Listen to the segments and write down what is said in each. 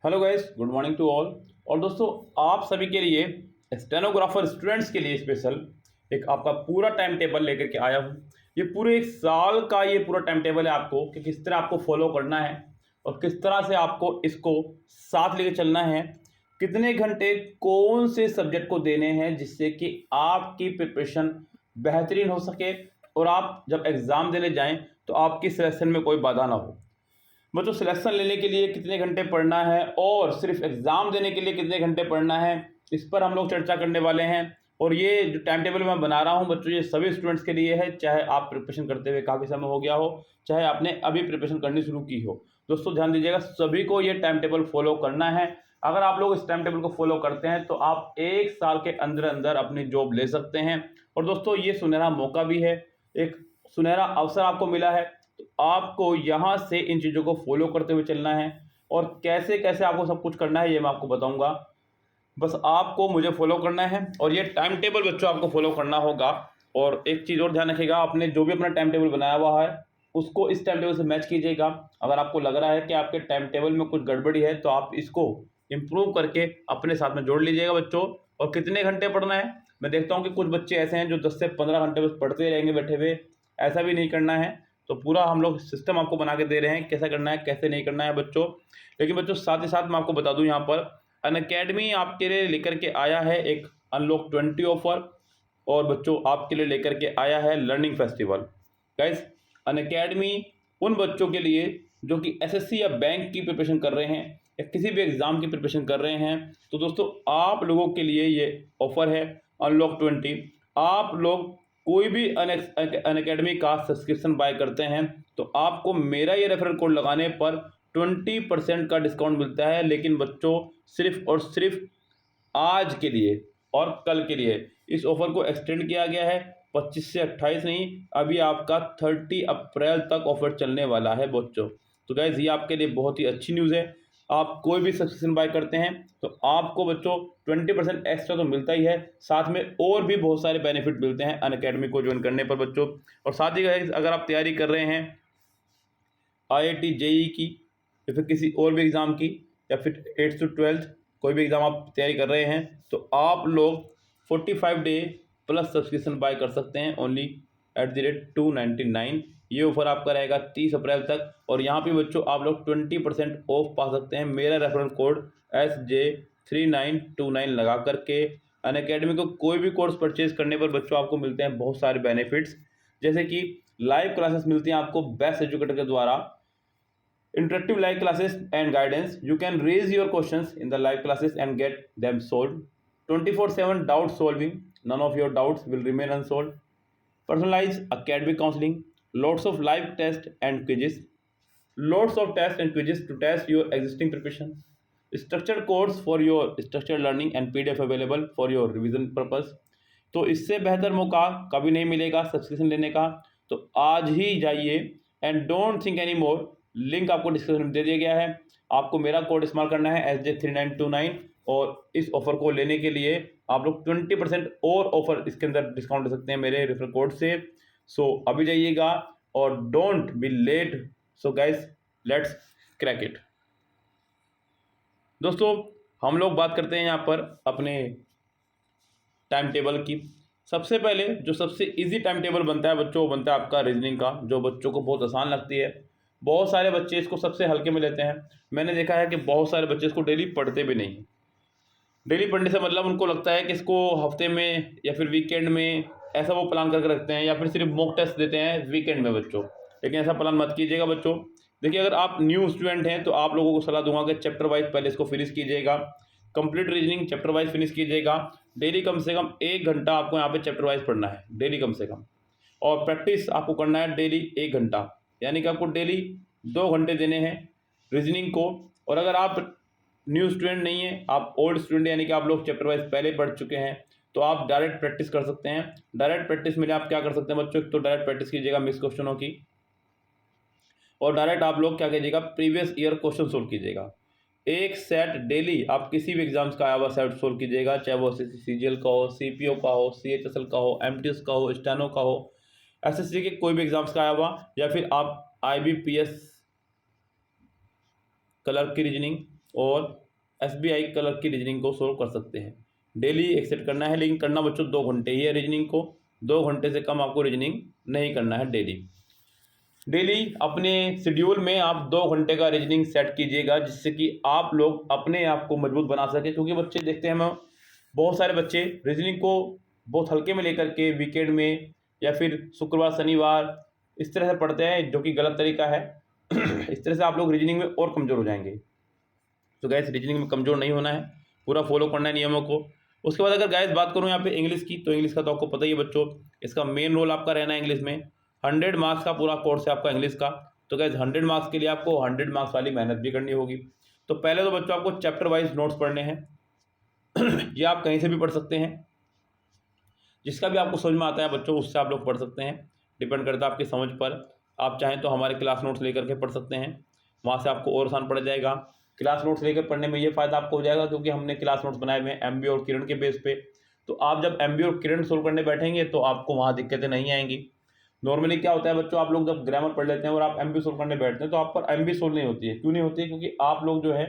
Hello guys, good morning to all. और दोस्तों, आप सभी के लिए स्टेनोग्राफर स्टूडेंट्स के लिए स्पेशल एक आपका पूरा टाइम टेबल लेकर के आया हूँ। ये पूरे एक साल का ये पूरा टाइम टेबल है आपको कि किस तरह आपको फॉलो करना है और किस तरह से आपको इसको साथ लेके चलना है, कितने घंटे कौन से सब्जेक्ट को देने हैं जिससे कि आपकी प्रिपरेशन बेहतरीन हो सके और आप जब एग्ज़ाम देने जाएं तो आपकी सिलेक्शन में कोई बाधा ना हो। बच्चों, सिलेक्शन लेने के लिए कितने घंटे पढ़ना है और सिर्फ एग्ज़ाम देने के लिए कितने घंटे पढ़ना है, इस पर हम लोग चर्चा करने वाले हैं। और ये जो टाइम टेबल मैं बना रहा हूँ बच्चों, ये सभी स्टूडेंट्स के लिए है, चाहे आप प्रिपरेशन करते हुए काफ़ी समय हो गया हो, चाहे आपने अभी प्रिपरेशन करनी शुरू की हो। दोस्तों ध्यान दीजिएगा, सभी को ये टाइम टेबल फॉलो करना है। अगर आप लोग इस टाइम टेबल को फॉलो करते हैं तो आप 1 साल के अंदर अंदर अपनी जॉब ले सकते हैं। और दोस्तों, ये सुनहरा मौका भी है, एक सुनहरा अवसर आपको मिला है। तो आपको यहाँ से इन चीज़ों को फॉलो करते हुए चलना है और कैसे कैसे आपको सब कुछ करना है ये मैं आपको बताऊंगा। बस आपको मुझे फॉलो करना है और ये टाइम टेबल बच्चों आपको फॉलो करना होगा। और एक चीज़ और ध्यान रखिएगा, आपने जो भी अपना टाइम टेबल बनाया हुआ है उसको इस टाइम टेबल से मैच कीजिएगा। अगर आपको लग रहा है कि आपके टाइम टेबल में कुछ गड़बड़ी है तो आप इसको इम्प्रूव करके अपने साथ में जोड़ लीजिएगा बच्चों। और कितने घंटे पढ़ना है, मैं देखता हूँ कि कुछ बच्चे ऐसे हैं जो 10 से 15 घंटे बस पढ़ते रहेंगे बैठे हुए। ऐसा भी नहीं करना है। तो पूरा हम लोग सिस्टम आपको बना के दे रहे हैं, कैसा करना है कैसे नहीं करना है बच्चों। लेकिन बच्चों, साथ ही साथ मैं आपको बता दूं, यहाँ पर अनअकैडमी आपके लिए लेकर के आया है एक अनलॉक 20 ऑफर। और बच्चों, आपके लिए लेकर के आया है लर्निंग फेस्टिवल। गाइस, अनअकैडमी उन बच्चों के लिए जो कि एसएससी या बैंक की प्रिपरेशन कर रहे हैं या किसी भी एग्ज़ाम की प्रिपरेशन कर रहे हैं, तो दोस्तों आप लोगों के लिए ये ऑफ़र है अनलॉक 20। आप लोग कोई भी अनअकैडमी का सब्सक्रिप्शन बाय करते हैं तो आपको मेरा ये रेफरल कोड लगाने पर 20% का डिस्काउंट मिलता है। लेकिन बच्चों, सिर्फ और सिर्फ आज के लिए और कल के लिए इस ऑफर को एक्सटेंड किया गया है। 25 से 28 नहीं, अभी आपका 30 अप्रैल तक ऑफर चलने वाला है बच्चों। तो गाइज, ये आपके लिए बहुत ही अच्छी न्यूज़ है। आप कोई भी सब्सक्रिप्शन बाय करते हैं तो आपको बच्चों 20% एक्स्ट्रा तो मिलता ही है, साथ में और भी बहुत सारे बेनिफिट मिलते हैं अनअकैडमी को ज्वाइन करने पर बच्चों। और साथ ही गाइज, अगर आप तैयारी कर रहे हैं आईआईटी जेईई की या फिर किसी और भी एग्ज़ाम की या फिर 8th to 12th कोई भी एग्ज़ाम आप तैयारी कर रहे हैं तो आप लोग 45 डे प्लस सब्सक्रिप्शन बाय कर सकते हैं ओनली @299। ये ऑफर आपका रहेगा 30 अप्रैल तक। और यहाँ पे बच्चों आप लोग 20% ऑफ पा सकते हैं मेरा रेफरल कोड SJ3929 लगा करके। अनअकैडमी को कोई भी कोर्स परचेज करने पर बच्चों आपको मिलते हैं बहुत सारे बेनिफिट्स, जैसे कि लाइव क्लासेस मिलती हैं आपको बेस्ट एजुकेटर के द्वारा, interactive live classes and guidance. You can raise your questions in the live classes and get them solved. 24/7 doubt solving. None of your doubts will remain unsolved. Personalized academic counseling. Lots of live tests and quizzes. Lots of tests and quizzes to test your existing preparation. Structured course for your structured learning and PDF available for your revision purpose. तो इससे बेहतर मौका कभी नहीं मिलेगा subscription लेने का। तो आज ही जाइए and don't think any more. Link आपको डिस्क्रिप्शन में दे दिया गया है। आपको मेरा कोड इस्तेमाल करना है SJ3929 और इस ऑफर को लेने के लिए आप लोग 20% और ऑफर इसके अंदर डिस्काउंट ले सकते हैं मेरे रेफरल कोड से। सो अभी जाइएगा और don't be late. So guys, let's crack it. दोस्तों, हम लोग बात करते हैं यहाँ पर अपने टाइम टेबल की। सबसे पहले जो सबसे इजी टाइम टेबल बनता है बच्चों, वो बनता है आपका रीजनिंग का, जो बच्चों को बहुत आसान लगती है। बहुत सारे बच्चे इसको सबसे हल्के में लेते हैं। मैंने देखा है कि बहुत सारे बच्चे इसको डेली पढ़ते भी नहीं। डेली पढ़ने से मतलब उनको लगता है कि इसको हफ्ते में या फिर वीकेंड में ऐसा वो प्लान करके रखते हैं, या फिर सिर्फ मॉक टेस्ट देते हैं वीकेंड में बच्चों। लेकिन ऐसा प्लान मत कीजिएगा बच्चों। देखिए, अगर आप न्यू स्टूडेंट हैं तो आप लोगों को सलाह दूंगा कि चैप्टर वाइज पहले इसको फिनिश कीजिएगा। Complete reasoning chapter wise finish कीजिएगा। डेली कम से कम 1 घंटा आपको यहाँ पे चैप्टर वाइज पढ़ना है, डेली कम से कम। और प्रैक्टिस आपको करना है डेली 1 घंटा, यानी कि आपको डेली 2 घंटे देने हैं रीजनिंग को। और अगर आप न्यू स्टूडेंट नहीं है, आप ओल्ड स्टूडेंट यानी कि आप लोग चैप्टर वाइज पहले पढ़ चुके हैं, तो आप डायरेक्ट प्रैक्टिस कर सकते हैं। डायरेक्ट प्रैक्टिस में आप क्या कर सकते हैं बच्चों, तो डायरेक्ट प्रैक्टिस कीजिएगा मिस क्वेश्चनों की। और डायरेक्ट आप लोग क्या कीजिएगा, प्रीवियस ईयर क्वेश्चन सोल्व कीजिएगा। एक सेट डेली आप किसी भी एग्जाम्स का आया हुआ सेट सोल्व कीजिएगा, चाहे वो CGL का हो, CPO का हो, CHSL का हो, MTS का हो, स्टेनो का हो, SSC के कोई भी एग्जाम्स का आया हुआ, या फिर आप IBPS क्लर्क की रीजनिंग, और SBI क्लर्क की रीजनिंग को सोल्व कर सकते हैं। डेली एक सेट करना है, लेकिन करना बच्चों 2 घंटे ही है रीजनिंग को, 2 घंटे से कम आपको रीजनिंग नहीं करना है डेली अपने शेड्यूल में आप 2 घंटे का रीजनिंग सेट कीजिएगा, जिससे कि आप लोग अपने आप को मजबूत बना सकें। क्योंकि बच्चे देखते हैं हम बहुत सारे बच्चे रीजनिंग को बहुत हल्के में लेकर के वीकेंड में या फिर शुक्रवार शनिवार इस तरह से पढ़ते हैं, जो कि गलत तरीका है। इस तरह से आप लोग रीजनिंग में और कमज़ोर हो जाएंगे। तो गैस रीजनिंग में कमज़ोर नहीं होना है, पूरा फॉलो करना है नियमों को। उसके बाद अगर गैस बात करूँ यहाँ पे इंग्लिश की, तो इंग्लिश का तो आपको पता ही है बच्चों, इसका मेन रोल आपका रहना है इंग्लिश में। 100 मार्क्स का पूरा कोर्स है आपका इंग्लिश का। तो गैस 100 मार्क्स के लिए आपको 100 मार्क्स वाली मेहनत भी करनी होगी। तो पहले तो बच्चों आपको चैप्टर वाइज नोट्स पढ़ने हैं। ये आप कहीं से भी पढ़ सकते हैं, जिसका भी आपको समझ में आता है बच्चों, उससे आप लोग पढ़ सकते हैं। डिपेंड करता है आपकी समझ पर। आप चाहें तो हमारे क्लास नोट्स लेकर के पढ़ सकते हैं, वहाँ से आपको और आसान पड़ जाएगा। क्लास नोट्स लेकर पढ़ने में ये फ़ायदा आपको हो जाएगा, क्योंकि हमने क्लास नोट्स बनाए हुए हैं MB और किरण के बेस पे। तो आप जब MB और किरण सोल्व करने बैठेंगे तो आपको वहाँ दिक्कतें नहीं आएंगी। नॉर्मली क्या होता है बच्चों, आप लोग जब ग्रामर पढ़ लेते हैं और आप MB सोल्व करने बैठते हैं तो आप पर MB सोल्व नहीं होती है। क्यों नहीं होती है? क्योंकि आप लोग जो है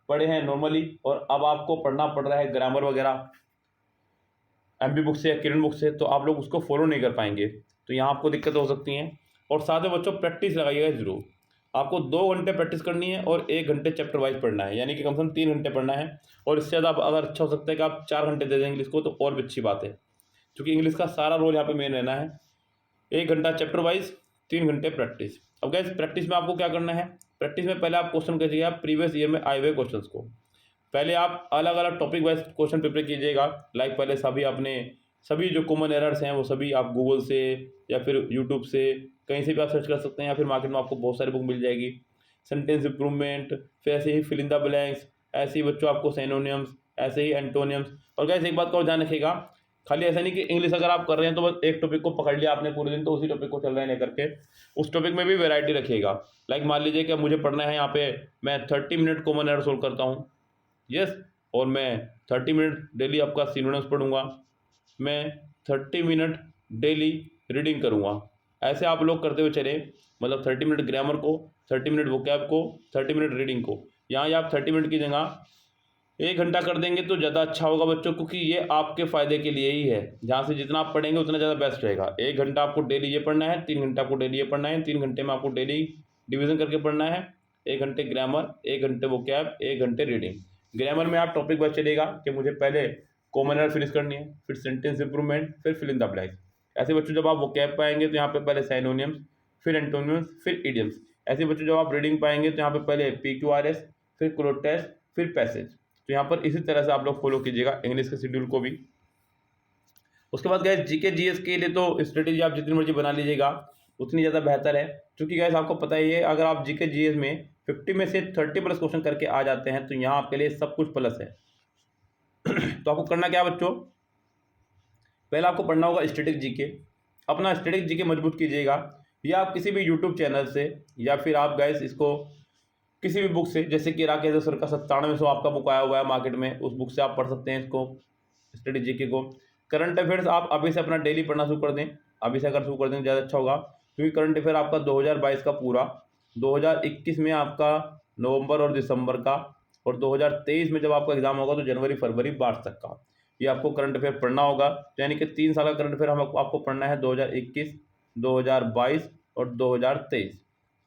पढ़े हैं नॉर्मली, और अब आपको पढ़ना पड़ रहा है ग्रामर वगैरह MB बुक से या किरण बुक से, तो आप लोग उसको फॉलो नहीं कर पाएंगे। तो यहाँ आपको दिक्कत हो सकती हैं। और साथ में बच्चों प्रैक्टिस लगाइएगा जरूर। आपको 2 घंटे प्रैक्टिस करनी है और 1 घंटे चैप्टर वाइज पढ़ना है, यानी कि कम से कम 3 घंटे पढ़ना है। और इससे ज़्यादा अगर अच्छा हो सकता है कि आप 4 घंटे दे दें इंग्लिश को, तो और भी अच्छी बात है, क्योंकि इंग्लिश का सारा रोल यहाँ पे मेन रहना है। 1 घंटा चैप्टर वाइज, 3 घंटे प्रैक्टिस। अब गैस प्रैक्टिस में आपको क्या करना है, प्रैक्टिस में पहले आप क्वेश्चन कीजिए आप प्रीवियस ईयर में आए हुए क्वेश्चन को। पहले आप अलग अलग टॉपिक वाइज क्वेश्चन प्रिपेयर कीजिएगा। लाइक पहले सभी जो कॉमन एरर्स हैं वो सभी आप गूगल से या फिर यूट्यूब से कहीं से भी आप सर्च कर सकते हैं, या फिर मार्केट में आपको बहुत सारी बुक मिल जाएगी। सेंटेंस इंप्रूवमेंट, फिर ऐसे ही फिल इन द ब्लैंक्स, ऐसे ही बच्चों आपको सिनोनिम्स, ऐसे ही एंटोनियम्स। और गैस एक बात का और ध्यान रखिएगा, खाली ऐसा नहीं कि इंग्लिश अगर आप कर रहे हैं तो बस एक टॉपिक को पकड़ लिया आपने पूरे दिन, तो उसी टॉपिक को चल रहे हैं लेकर के। उस टॉपिक में भी वैरायटी रखिएगा। लाइक मान लीजिए कि मुझे पढ़ना है यहाँ पे, मैं 30 मिनट कॉमन एरर सोल्व करता हूँ, यस, और मैं 30 मिनट डेली आपका सिनोनिम्स पढ़ूंगा, मैं 30 मिनट डेली रीडिंग करूँगा। ऐसे आप लोग करते हुए चले, मतलब 30 मिनट ग्रामर को, 30 मिनट वोकैब को, 30 मिनट रीडिंग को। यहाँ आप 30 मिनट की जगह 1 घंटा कर देंगे तो ज़्यादा अच्छा होगा बच्चों, क्योंकि ये आपके फ़ायदे के लिए ही है। जहाँ से जितना आप पढ़ेंगे उतना ज़्यादा बेस्ट रहेगा। 1 घंटा आपको डेली ये पढ़ना है, 3 घंटा आपको डेली ये पढ़ना है, 3 घंटे में आपको डेली डिवीज़न करके पढ़ना है। 1 घंटे ग्रामर, 1 घंटे वोकैब, 1 घंटे रीडिंग। ग्रामर में आप टॉपिक वाइज चलेगा कि मुझे पहले कॉमन एरर फिनिश करनी है, फिर सेंटेंस इंप्रूवमेंट, फिर फिल इन द ब्लैंक्स। ऐसे बच्चों जब आप वोकैब पाएंगे तो यहाँ पे पहले सिनोनिम्स, फिर एंटोनिम्स, फिर इडियम्स। ऐसे बच्चों जब आप रीडिंग पाएंगे तो यहाँ पे पहले PQRS, फिर क्लोज टेस्ट, फिर पैसेज। तो यहाँ पर इसी तरह से आप लोग फॉलो कीजिएगा इंग्लिश के शेड्यूल को भी। उसके बाद गैस GK GS के लिए तो स्ट्रेटेजी आप जितनी मर्जी बना लीजिएगा उतनी ज़्यादा बेहतर है, क्योंकि गैस आपको पता ही है अगर आप GK GS में 50 में से 30 प्लस क्वेश्चन करके आ जाते हैं तो यहाँ आपके लिए सब कुछ प्लस है। तो आपको करना क्या बच्चों, पहले आपको पढ़ना होगा स्टैटिक GK। अपना स्टैटिक GK मजबूत कीजिएगा, या आप किसी भी यूट्यूब चैनल से, या फिर आप गैस इसको किसी भी बुक से, जैसे कि राकेश सर का 9700 आपका बुक आया हुआ है मार्केट में, उस बुक से आप पढ़ सकते हैं इसको, स्टैटिक GK को। करंट अफेयर्स आप अभी से अपना डेली पढ़ना शुरू कर दें, अभी से अगर शुरू कर दें ज़्यादा अच्छा होगा, क्योंकि करंट अफेयर आपका 2022 का पूरा, 2021 में आपका नवंबर और दिसंबर का, और 2023 में जब आपका एग्जाम होगा तो जनवरी फरवरी मार्च तक का ये आपको करंट अफेयर पढ़ना होगा। यानी कि 3 साल का करंट अफेयर आपको पढ़ना है, 2021, 2022 और 2023।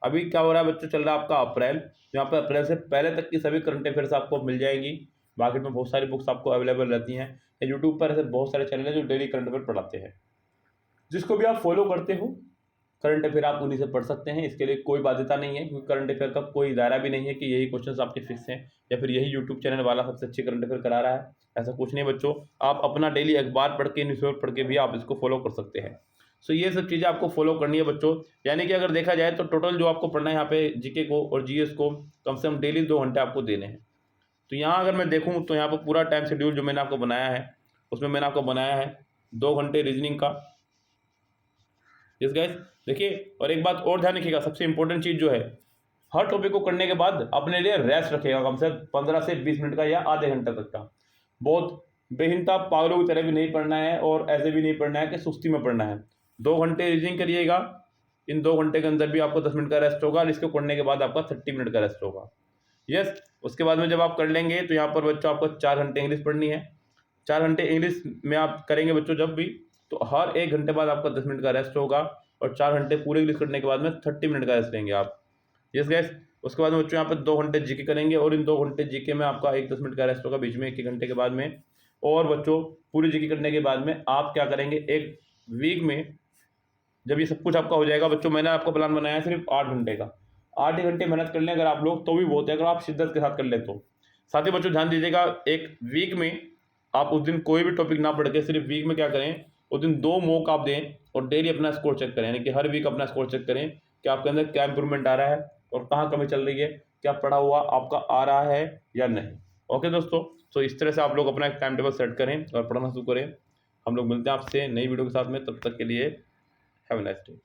अभी क्या हो रहा है बच्चों, चल रहा है आपका अप्रैल, यहाँ पर अप्रैल से पहले तक की सभी करंट अफेयर्स आपको मिल जाएंगी। मार्केट में बहुत सारी बुक्स आपको अवेलेबल रहती हैं, या यूट्यूब पर ऐसे बहुत सारे चैनल हैं जो डेली करंट अफेयर पढ़ाते हैं। जिसको भी आप फॉलो करते हो करंट अफेयर आप उन्हीं से पढ़ सकते हैं, इसके लिए कोई बाध्यता नहीं है, क्योंकि करंट अफेयर का कोई दायरा भी नहीं है कि यही क्वेश्चंस आपके फिक्स हैं या फिर यही यूट्यूब चैनल वाला सबसे अच्छे करंट अफेयर करा रहा है। ऐसा कुछ नहीं बच्चों, आप अपना डेली अखबार पढ़ के, न्यूज़पेपर पढ़ के भी आप इसको फॉलो कर सकते हैं। सो ये सब चीज़ें आपको फॉलो करनी है बच्चों। यानी कि अगर देखा जाए तो टोटल जो आपको पढ़ना है यहाँ पे GK को और GS को कम से कम डेली 2 घंटे आपको देने हैं। तो यहाँ अगर मैं देखूँ तो यहाँ पर पूरा टाइम शेड्यूल जो मैंने आपको बनाया है उसमें मैंने आपको बनाया है 2 घंटे रीजनिंग का। यस गाइस, देखिए, और एक बात और ध्यान रखिएगा, सबसे इंपॉर्टेंट चीज़ जो है, हर टॉपिक को करने के बाद अपने लिए रेस्ट रखिएगा, कम से कम 15 से 20 मिनट का या आधे घंटे तक का। बहुत बेहिनता पागलों की तरह भी नहीं पढ़ना है और ऐसे भी नहीं पढ़ना है कि सुस्ती में पढ़ना है। 2 घंटे रीडिंग करिएगा, इन 2 घंटे के अंदर भी आपको 10 मिनट का रेस्ट होगा, और इसको पढ़ने के बाद आपका 30 मिनट का रेस्ट होगा। यस, उसके बाद में जब आप कर लेंगे तो यहाँ पर बच्चों आपको 4 घंटे इंग्लिश पढ़नी है। 4 घंटे इंग्लिश में आप करेंगे बच्चों जब भी, तो हर 1 घंटे बाद आपका 10 मिनट का रेस्ट होगा और 4 घंटे पूरे इंग्लिश करने के बाद में 30 मिनट का रेस्ट लेंगे आप। Yes guys. उसके बाद में बच्चों यहाँ पे 2 घंटे जीके करेंगे और इन 2 घंटे जीके में आपका 10 मिनट का रेस्ट होगा बीच में 1 घंटे के बाद में। और बच्चों पूरी जीके करने के बाद में आप क्या करेंगे, एक वीक में जब ये सब कुछ आपका हो जाएगा बच्चों, मैंने आपका प्लान बनाया है सिर्फ 8 घंटे का। 8 ही घंटे मेहनत कर लें अगर आप लोग तो भी बहुत है, अगर आप शिद्दत के साथ कर लें तो। साथ ही बच्चों ध्यान दीजिएगा, एक वीक में आप उस दिन कोई भी टॉपिक ना पढ़ के सिर्फ वीक में क्या करें, उस दिन 2 मॉक आप दें और डेली अपना स्कोर चेक करें, यानी कि हर वीक अपना स्कोर चेक करें कि आपके अंदर क्या इंप्रूवमेंट आ रहा है और कहाँ कमी चल रही है, क्या पढ़ा हुआ आपका आ रहा है या नहीं। ओके दोस्तों, तो इस तरह से आप लोग अपना एक टाइम टेबल सेट करें और पढ़ना शुरू करें। हम लोग मिलते हैं आपसे नई वीडियो के साथ में, तब तक के लिए हैव अ नाइस डे।